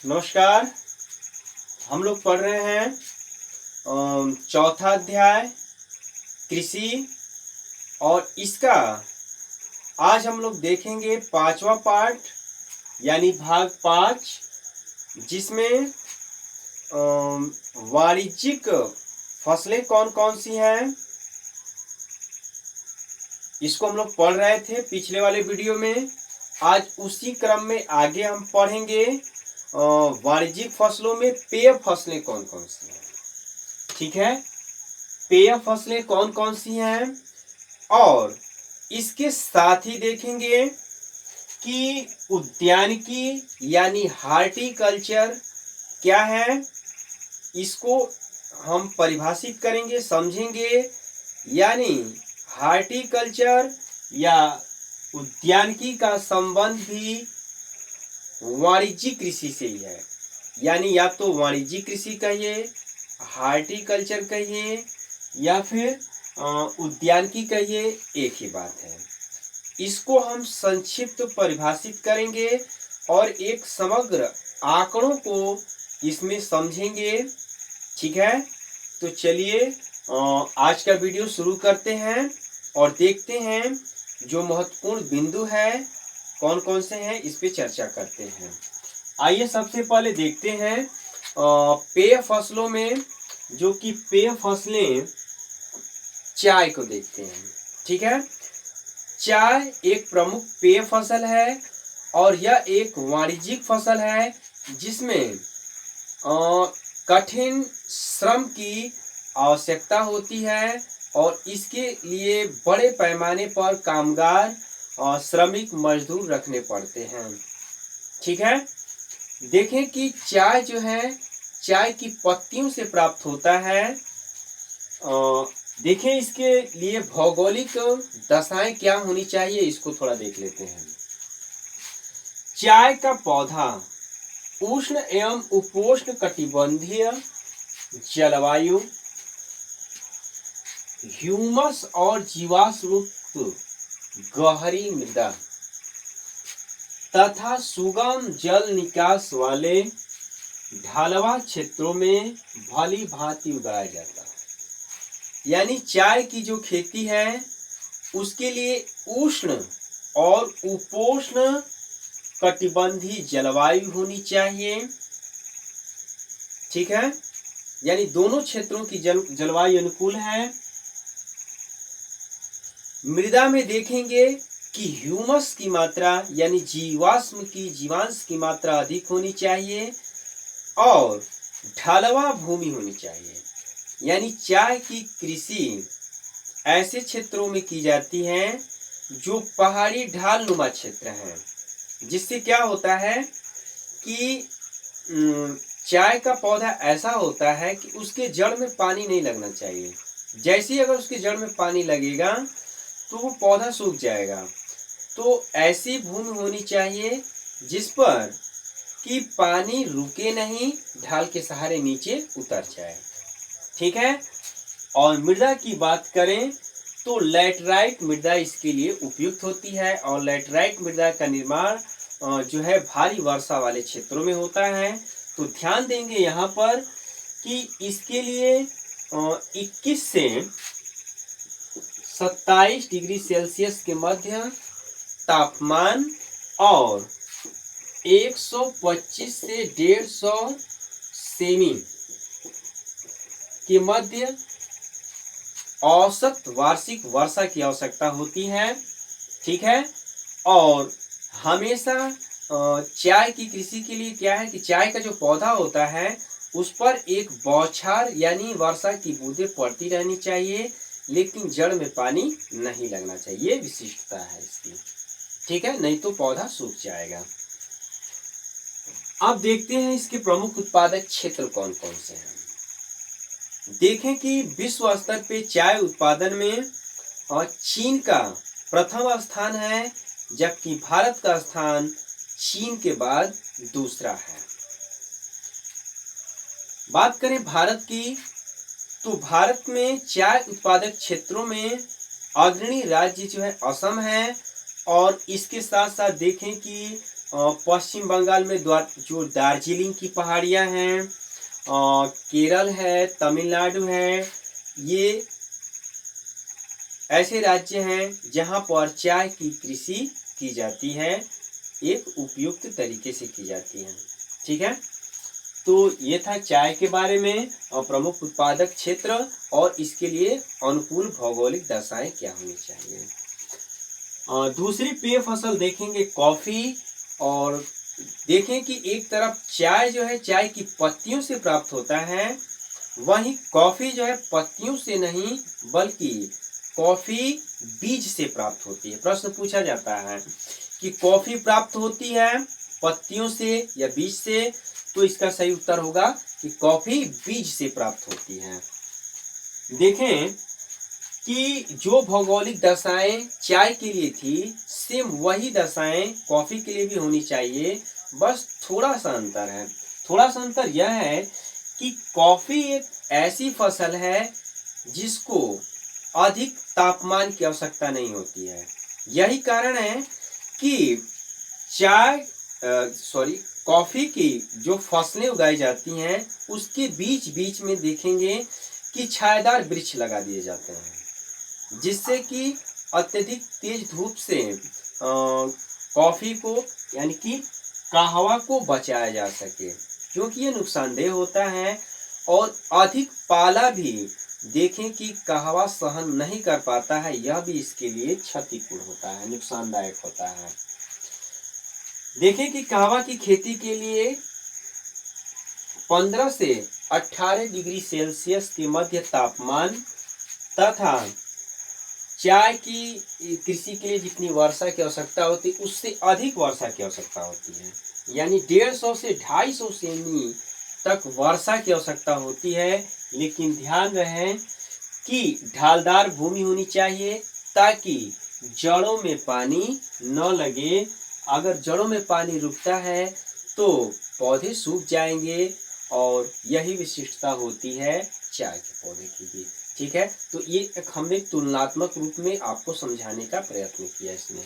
नमस्कार। हम लोग पढ़ रहे हैं चौथा अध्याय कृषि और इसका आज हम लोग देखेंगे पांचवा पार्ट यानी भाग 5, जिसमें वाणिज्यिक फसलें कौन कौन सी हैं इसको हम लोग पढ़ रहे थे पिछले वाले वीडियो में। आज उसी क्रम में आगे हम पढ़ेंगे वाणिज्यिक फसलों में पेय फसलें कौन कौन सी हैं। ठीक है, पेय फसलें कौन कौन सी हैं और इसके साथ ही देखेंगे कि उद्यानिकी यानी हार्टिकल्चर क्या है, इसको हम परिभाषित करेंगे, समझेंगे। यानी हार्टिकल्चर या उद्यानिकी का संबंध भी वाणिज्यिक कृषि से ही है। यानी या तो वाणिज्यिक कृषि कहिए, हार्टिकल्चर कहिए या फिर उद्यानिकी कहिए, एक ही बात है। इसको हम संक्षिप्त परिभाषित करेंगे और एक समग्र आंकड़ों को इसमें समझेंगे। ठीक है, तो चलिए आज का वीडियो शुरू करते हैं और देखते हैं जो महत्वपूर्ण बिंदु है कौन कौन से हैं, इस पे चर्चा करते हैं। आइए सबसे पहले देखते हैं पेय फसलों में, जो कि पेय फसलें चाय को देखते हैं। ठीक है, चाय एक प्रमुख पेय फसल है और यह एक वाणिज्यिक फसल है जिसमें कठिन श्रम की आवश्यकता होती है और इसके लिए बड़े पैमाने पर कामगार और श्रमिक मजदूर रखने पड़ते हैं। ठीक है, देखें कि चाय जो है चाय की पत्तियों से प्राप्त होता है। देखें इसके लिए भौगोलिक दशाएं क्या होनी चाहिए, इसको थोड़ा देख लेते हैं। चाय का पौधा उष्ण एवं उपोष्ण कटिबंधीय जलवायु, ह्यूमस और जीवाश्म मुक्त गहरी मृदा तथा सुगम जल निकास वाले ढलवा क्षेत्रों में भली भांति उगाया जाता है। यानी चाय की जो खेती है उसके लिए उष्ण और उपोष्ण कटिबंधीय जलवायु होनी चाहिए। ठीक है, यानी दोनों क्षेत्रों की जलवायु अनुकूल है। मृदा में देखेंगे कि ह्यूमस की मात्रा यानी जीवांश की मात्रा अधिक होनी चाहिए और ढलवा भूमि होनी चाहिए। यानी चाय की कृषि ऐसे क्षेत्रों में की जाती है जो पहाड़ी ढाल नुमा क्षेत्र हैं, जिससे क्या होता है कि चाय का पौधा ऐसा होता है कि उसके जड़ में पानी नहीं लगना चाहिए। जैसे ही अगर उसके जड़ में पानी लगेगा तो वो पौधा सूख जाएगा। तो ऐसी भूमि होनी चाहिए जिस पर कि पानी रुके नहीं, ढाल के सहारे नीचे उतर जाए। ठीक है, और मृदा की बात करें तो लैटराइट मृदा इसके लिए उपयुक्त होती है और लैटराइट मृदा का निर्माण जो है भारी वर्षा वाले क्षेत्रों में होता है। तो ध्यान देंगे यहाँ पर कि इसके लिए 21 से 27 डिग्री सेल्सियस के मध्य तापमान और 125 से 150 सेमी के मध्य औसत वार्षिक वर्षा की आवश्यकता होती है। ठीक है, और हमेशा चाय की कृषि के लिए क्या है कि चाय का जो पौधा होता है उस पर एक बौछार यानी वर्षा की बूंदें पड़ती रहनी चाहिए, लेकिन जड़ में पानी नहीं लगना चाहिए। ये विशिष्टता है इसकी। ठीक है, नहीं तो पौधा सूख जाएगा। अब देखते हैं इसके प्रमुख उत्पादक क्षेत्र कौन कौन से हैं। देखें कि विश्व स्तर पे चाय उत्पादन में चीन का प्रथम स्थान है, जबकि भारत का स्थान चीन के बाद दूसरा है। बात करें भारत की तो भारत में चाय उत्पादक क्षेत्रों में अग्रणी राज्य जो है असम है और इसके साथ साथ देखें कि पश्चिम बंगाल में जो दार्जिलिंग की पहाड़ियाँ हैं, केरल है, तमिलनाडु है, ये ऐसे राज्य हैं जहाँ पर चाय की कृषि की जाती है, एक उपयुक्त तरीके से की जाती है। ठीक है, तो ये था चाय के बारे में, प्रमुख उत्पादक क्षेत्र और इसके लिए अनुकूल भौगोलिक दशाएं क्या होनी चाहिए। दूसरी पेय फसल देखेंगे कॉफी, और देखें कि एक तरफ चाय जो है चाय की पत्तियों से प्राप्त होता है, वहीं कॉफी जो है पत्तियों से नहीं बल्कि कॉफी बीज से प्राप्त होती है। प्रश्न पूछा जाता है कि कॉफी प्राप्त होती है पत्तियों से या बीज से, तो इसका सही उत्तर होगा कि कॉफी बीज से प्राप्त होती है। देखें कि जो भौगोलिक दशाएं चाय के लिए थी, सेम वही दशाएं कॉफी के लिए भी होनी चाहिए, बस थोड़ा सा अंतर है। थोड़ा सा अंतर यह है कि कॉफी एक ऐसी फसल है जिसको अधिक तापमान की आवश्यकता नहीं होती है। यही कारण है कि कॉफी की जो फसलें उगाई जाती हैं उसके बीच बीच में देखेंगे कि छायादार वृक्ष लगा दिए जाते हैं, जिससे कि अत्यधिक तेज धूप से कॉफी को यानी कि कहवा को बचाया जा सके, क्योंकि ये नुकसानदेह होता है। और अधिक पाला भी देखें कि कहवा सहन नहीं कर पाता है, यह भी इसके लिए क्षतिपूर्ण होता है, नुकसानदायक होता है। देखें कि कहवा की खेती के लिए 15 से 18 डिग्री सेल्सियस के मध्य तापमान तथा चाय की कृषि के लिए जितनी वर्षा की आवश्यकता होती है उससे अधिक वर्षा की आवश्यकता होती है, यानी 150 से 250 सेमी तक वर्षा की आवश्यकता होती है। लेकिन ध्यान रहे कि ढालदार भूमि होनी चाहिए ताकि जड़ों में पानी न लगे। अगर जड़ों में पानी रुकता है तो पौधे सूख जाएंगे, और यही विशिष्टता होती है चाय के पौधे की भी। ठीक है, तो ये हमने तुलनात्मक रूप में आपको समझाने का प्रयत्न किया इसमें।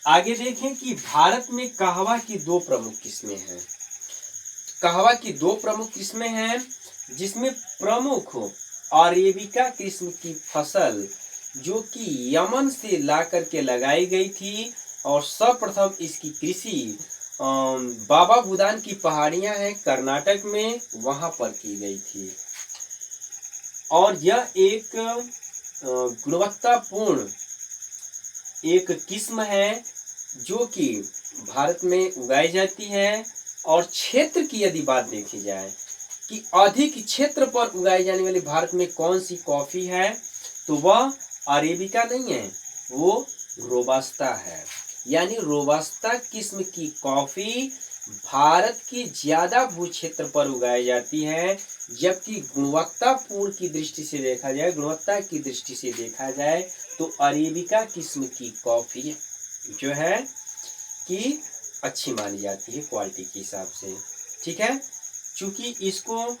आगे देखें कि भारत में कहवा की दो प्रमुख किस्में हैं। कहवा की दो प्रमुख किस्में हैं, जिसमें प्रमुख अरेबिका किस्म की फसल जो कि यमन से ला करके लगाई गई थी, और सर्वप्रथम इसकी कृषि बाबा बुदान की पहाड़ियां हैं कर्नाटक में, वहां पर की गई थी। और यह एक गुणवत्तापूर्ण एक किस्म है जो कि भारत में उगाई जाती है। और क्षेत्र की यदि बात देखी जाए कि अधिक क्षेत्र पर उगाई जाने वाली भारत में कौन सी कॉफी है, तो वह अरेबिका नहीं है, वो रोबास्ता है। यानी रोबास्ता किस्म की कॉफी भारत के ज्यादा भू क्षेत्र पर उगाई जाती है, जबकि गुणवत्ता की दृष्टि से देखा जाए तो अरेबिका किस्म की कॉफी जो है कि अच्छी मानी जाती है क्वालिटी के हिसाब से। ठीक है, चूंकि इसको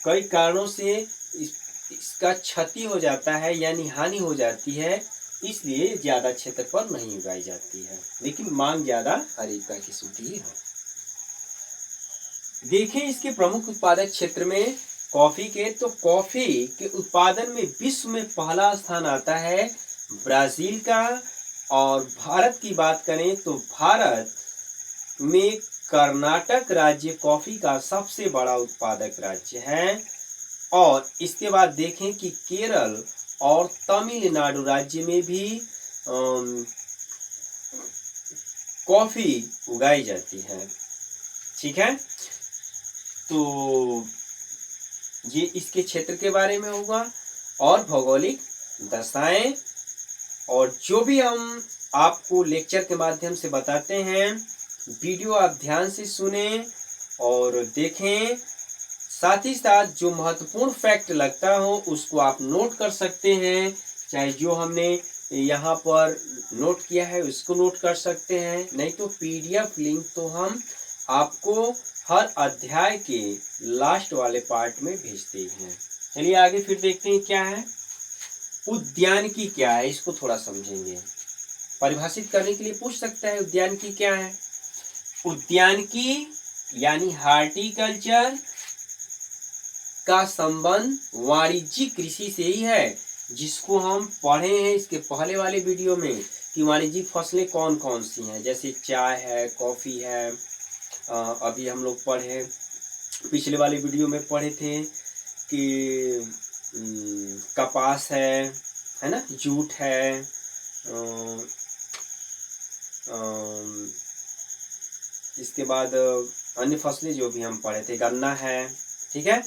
कई कारणों से इसका क्षति हो जाता है यानी हानि हो जाती है, इसलिए ज्यादा क्षेत्र पर नहीं उगाई जाती है, लेकिन मांग ज्यादा अरेबिका किस्म की है। देखें इसके प्रमुख उत्पादक क्षेत्र में कॉफी के, तो कॉफी के उत्पादन में विश्व में पहला स्थान आता है ब्राजील का। और भारत की बात करें तो भारत में कर्नाटक राज्य कॉफी का सबसे बड़ा उत्पादक राज्य है। और इसके बाद देखें कि केरल और तमिलनाडु राज्य में भी कॉफी उगाई जाती है। ठीक है, तो ये इसके क्षेत्र के बारे में होगा, और भौगोलिक दशाएं, और जो भी हम आपको लेक्चर के माध्यम से बताते हैं वीडियो आप ध्यान से सुने और देखें। साथ ही साथ जो महत्वपूर्ण फैक्ट लगता हो उसको आप नोट कर सकते हैं, चाहे जो हमने यहाँ पर नोट किया है उसको नोट कर सकते हैं, नहीं तो पीडीएफ लिंक तो हम आपको हर अध्याय के लास्ट वाले पार्ट में भेजते हैं। चलिए आगे फिर देखते हैं क्या है। उद्यानिकी क्या है, इसको थोड़ा समझेंगे। परिभाषित करने के लिए पूछ सकता है उद्यानिकी क्या है। उद्यानिकी यानी हार्टिकल्चर का संबंध वाणिज्यिक कृषि से ही है, जिसको हम पढ़े हैं इसके पहले वाले वीडियो में कि वाणिज्यिक फसलें कौन कौन सी हैं, जैसे चाय है, कॉफ़ी है। अभी हम लोग पढ़े, पिछले वाले वीडियो में पढ़े थे कि कपास है ना, जूट है, इसके बाद अन्य फसलें जो भी हम पढ़े थे, गन्ना है। ठीक है,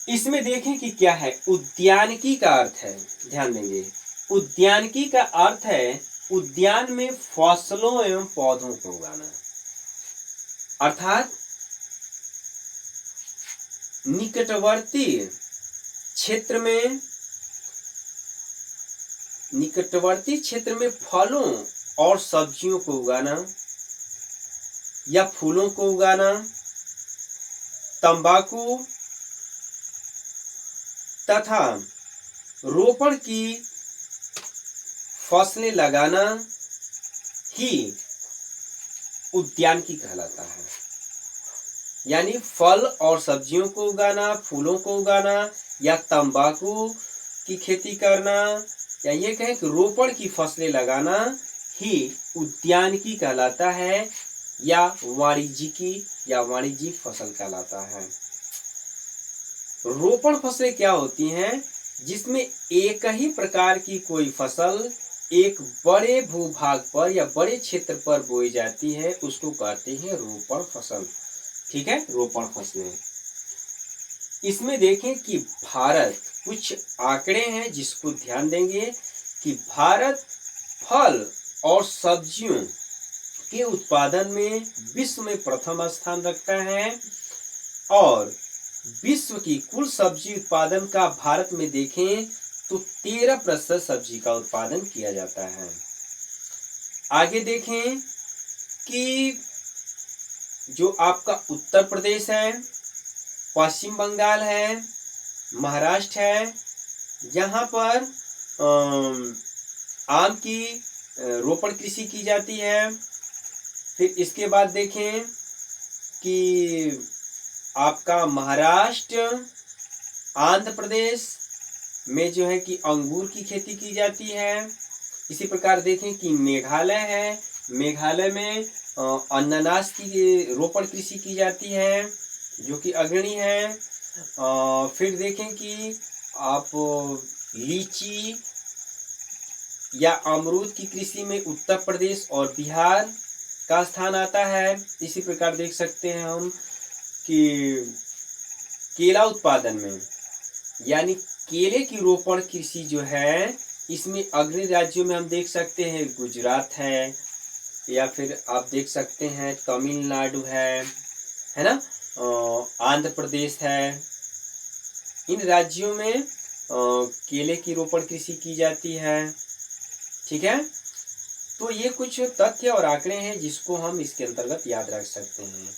इसमें देखें कि क्या है उद्यानिकी का अर्थ है, ध्यान देंगे। उद्यानिकी का अर्थ है उद्यान में फसलों एवं पौधों को उगाना, अर्थात निकटवर्ती क्षेत्र में फलों और सब्जियों को उगाना या फूलों को उगाना, तंबाकू तथा रोपण की फसलें लगाना ही उद्यानिकी कहलाता है। यानी फल और सब्जियों को उगाना, फूलों को उगाना या तंबाकू की खेती करना, या ये कहें कि रोपण की फसलें लगाना ही उद्यानिकी कहलाता है या वाणिज्यिकी या वाणिज्यिक फसल कहलाता है। रोपण फसलें क्या होती हैं? जिसमें एक ही प्रकार की कोई फसल एक बड़े भूभाग पर या बड़े क्षेत्र पर बोई जाती है, उसको कहते हैं रोपण फसल। ठीक है, रोपण फसलें। इसमें देखें कि भारत, कुछ आंकड़े हैं जिसको ध्यान देंगे कि भारत फल और सब्जियों के उत्पादन में विश्व में प्रथम स्थान रखता है और विश्व की कुल सब्जी उत्पादन का भारत में देखें तो 13% सब्जी का उत्पादन किया जाता है। आगे देखें कि जो आपका उत्तर प्रदेश है, पश्चिम बंगाल है, महाराष्ट्र है, यहाँ पर आम की रोपण कृषि की जाती है। फिर इसके बाद देखें कि आपका महाराष्ट्र, आंध्र प्रदेश में जो है कि अंगूर की खेती की जाती है। इसी प्रकार देखें कि मेघालय है, मेघालय में अनानास की रोपण कृषि की जाती है जो कि अग्रणी है। फिर देखें कि आप लीची या अमरूद की कृषि में उत्तर प्रदेश और बिहार का स्थान आता है। इसी प्रकार देख सकते हैं हम कि केला उत्पादन में, यानी केले की रोपण कृषि जो है, इसमें अग्रणी राज्यों में हम देख सकते हैं गुजरात है, या फिर आप देख सकते हैं तमिलनाडु है ना, आंध्र प्रदेश है। इन राज्यों में केले की रोपण कृषि की जाती है। ठीक है, तो ये कुछ तथ्य और आंकड़े हैं जिसको हम इसके अंतर्गत याद रख सकते हैं।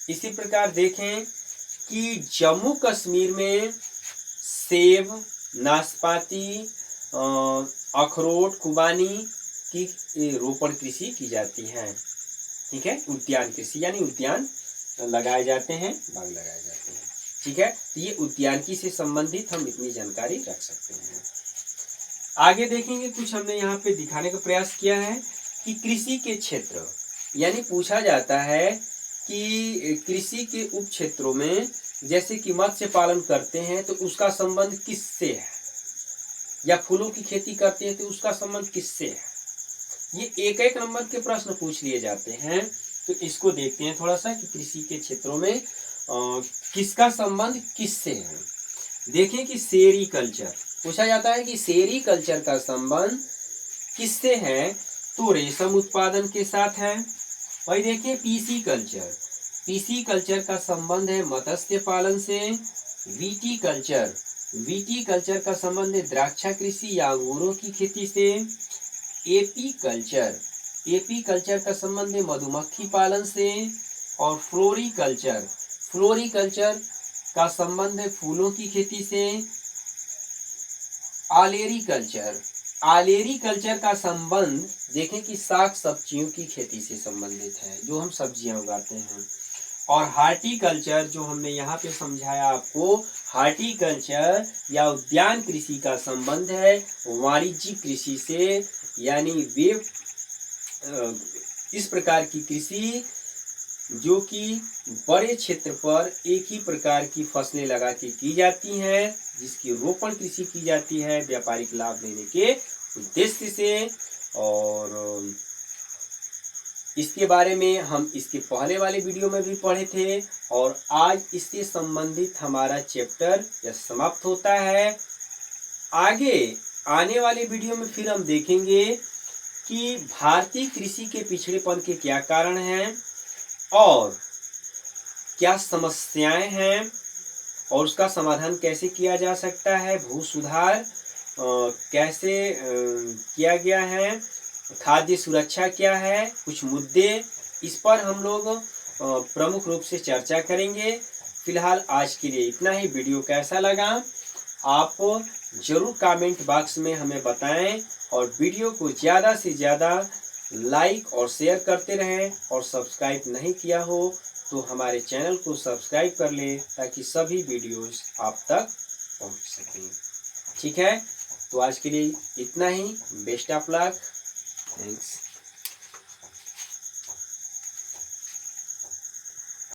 इसी प्रकार देखें कि जम्मू कश्मीर में सेब, नाशपाती, अखरोट, खुबानी की रोपण कृषि की जाती है। ठीक है, उद्यान कृषि यानी उद्यान लगाए जाते हैं, बाग लगाए जाते हैं। ठीक है, तो ये उद्यानिकी से संबंधित हम इतनी जानकारी रख सकते हैं। आगे देखेंगे, कुछ हमने यहाँ पे दिखाने का प्रयास किया है कि कृषि के क्षेत्र, यानी पूछा जाता है कि कृषि के उप क्षेत्रों में जैसे कि मत्स्य पालन करते हैं तो उसका संबंध किससे है, या फूलों की खेती करते हैं तो उसका संबंध किससे है। ये एक एक नंबर के प्रश्न पूछ लिए जाते हैं। तो इसको देखते हैं थोड़ा सा कि कृषि के क्षेत्रों में किसका संबंध किससे है। देखें कि सेरीकल्चर पूछा जाता है कि सेरीकल्चर का संबंध किससे है, तो रेशम उत्पादन के साथ है। वही देखिए पीसी कल्चर का संबंध है मत्स्य पालन से। वीटी कल्चर का संबंध है द्राक्षा कृषि या अंगूरों की खेती से। एपी कल्चर का संबंध है मधुमक्खी पालन से। और फ्लोरिकल्चर का संबंध है फूलों की खेती से। आलेरी कल्चर आलेरी कल्चर का संबंध देखें कि साग सब्जियों की खेती से संबंधित है, जो हम सब्जियां उगाते हैं। और हार्टिकल्चर जो हमने यहाँ पे समझाया आपको, हार्टिकल्चर या उद्यान कृषि का संबंध है वाणिज्यिक कृषि से, यानी वे इस प्रकार की कृषि जो कि बड़े क्षेत्र पर एक ही प्रकार की फसलें लगा के की जाती हैं, जिसकी रोपण कृषि की जाती है व्यापारिक लाभ लेने के उद्देश्य से। और इसके बारे में हम इसके पहले वाले वीडियो में भी पढ़े थे, और आज इससे संबंधित हमारा चैप्टर यह समाप्त होता है। आगे आने वाले वीडियो में फिर हम देखेंगे कि भारतीय कृषि के पिछड़ेपन के क्या कारण हैं और क्या समस्याएं हैं और उसका समाधान कैसे किया जा सकता है, भू सुधार कैसे किया गया है, खाद्य सुरक्षा क्या है, कुछ मुद्दे इस पर हम लोग प्रमुख रूप से चर्चा करेंगे। फिलहाल आज के लिए इतना ही। वीडियो कैसा लगा आप जरूर कमेंट बॉक्स में हमें बताएं, और वीडियो को ज़्यादा से ज़्यादा लाइक और शेयर करते रहें, और सब्सक्राइब नहीं किया हो तो हमारे चैनल को सब्सक्राइब कर लें ताकि सभी वीडियोस आप तक पहुंच सकें। ठीक है, तो आज के लिए इतना ही। Best of luck. थैंक्स।